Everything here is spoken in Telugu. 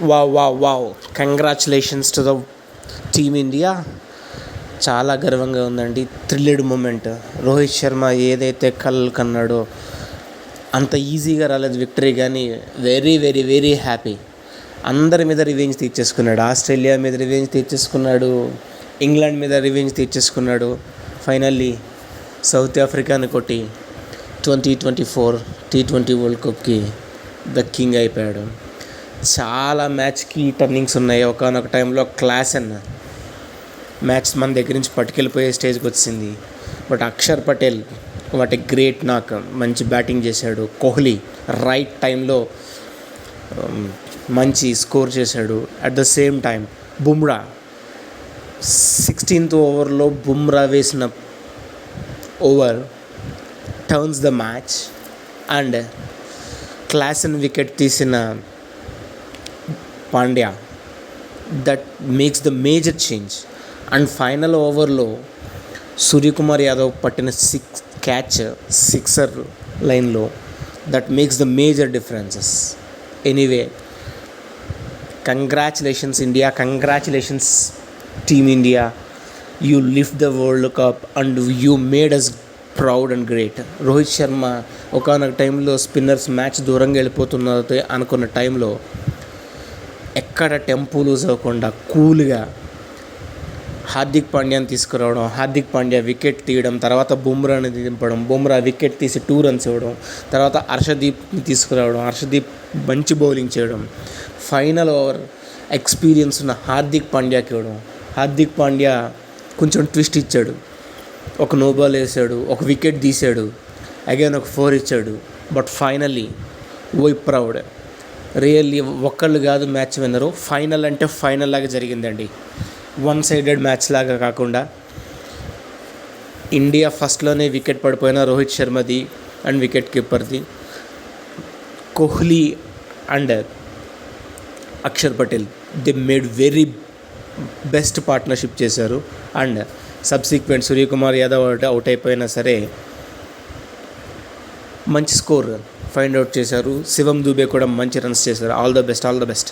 Wow wow wow congratulations to the team India. చాలా గర్వంగా ఉందండి. థ్రిల్లెడ్ మూమెంట్. రోహిత్ శర్మ ఏదైతే కలలు కన్నాడో అంత ఈజీగా రాలేదు విక్టరీ, కానీ వెరీ వెరీ వెరీ హ్యాపీ. అందరి మీద రివెంజ్ తీర్చేసుకున్నాడు. ఆస్ట్రేలియా మీద రివెంజ్ తీర్చేసుకున్నాడు, ఇంగ్లాండ్ మీద రివెంజ్ తీర్చేసుకున్నాడు. ఫైనల్లీ సౌత్ ఆఫ్రికాని కొట్టి 2024 T20 వరల్డ్ కప్కి ద కింగ్ అయిపోయాడు. చాలా మ్యాచ్కి టర్నింగ్స్ ఉన్నాయి. ఒకనొక టైంలో క్లాస్ అన్న మ్యాచ్ మన దగ్గర నుంచి పట్టుకెళ్ళిపోయే స్టేజ్కి వచ్చింది. బట్ అక్షర్ పటేల్ వాటి గ్రేట్ నాక్, మంచి బ్యాటింగ్ చేశాడు. కోహ్లీ రైట్ టైంలో మంచి స్కోర్ చేశాడు. At the same time Bumrah 16th ఓవర్లో బుమ్రా వేసిన over turns the match. And Klaasen wicket తీసిన Pandya that makes the major change. And final ఓవర్లో సూర్యకుమార్ యాదవ్ పట్టిన సిక్సర్ లైన్లో that makes the major differences. Anyway, congratulations India, congratulations team India. You lift the world cup and you made us proud and great. Rohit Sharma ఒకనొక టైంలో స్పిన్నర్స్ మ్యాచ్ దూరంగా వెళ్ళిపోతున్నారు అనుకున్న టైంలో ఎక్కడ టెంపో లూజ్ అవ్వకుండా కూల్గా హార్దిక్ పాండ్యాని తీసుకురావడం, హార్దిక్ పాండ్యా వికెట్ తీయడం, తర్వాత బుమ్రాని దింపడం, బుమ్రా వికెట్ తీసి 2 runs ఇవ్వడం, తర్వాత హర్షదీప్ని తీసుకురావడం, హర్షదీప్ మంచి బౌలింగ్ చేయడం, ఫైనల్ ఓవర్ ఎక్స్పీరియన్స్ ఉన్న హార్దిక్ పాండ్యాకి ఇవ్వడం. హార్దిక్ పాండ్యా కొంచెం ట్విస్ట్ ఇచ్చాడు, ఒక నో బాల్ వేసాడు, ఒక వికెట్ తీసాడు, అగైన్ ఒక 4 ఇచ్చాడు. బట్ ఫైనల్లీ వై ప్రౌడ్. రియల్లీ ఒక్కళ్ళు కాదు మ్యాచ్ విన్నరు. ఫైనల్ అంటే ఫైనల్ లాగా జరిగిందండి. వన్ సైడెడ్ మ్యాచ్ లాగా కాకుండా ఇండియా ఫస్ట్లోనే వికెట్ పడిపోయిన రోహిత్ శర్మది అండ్ వికెట్ కీపర్ది, Kohli and Axar Patel they made very best partnership చేశారు. And subsequent Suryakumar Yadav out అయిపోయినా సరే మంచి స్కోర్ ఫైండ్ అవుట్ చేశారు. శివం దూబే కూడా మంచి రన్స్ చేశారు. All the best.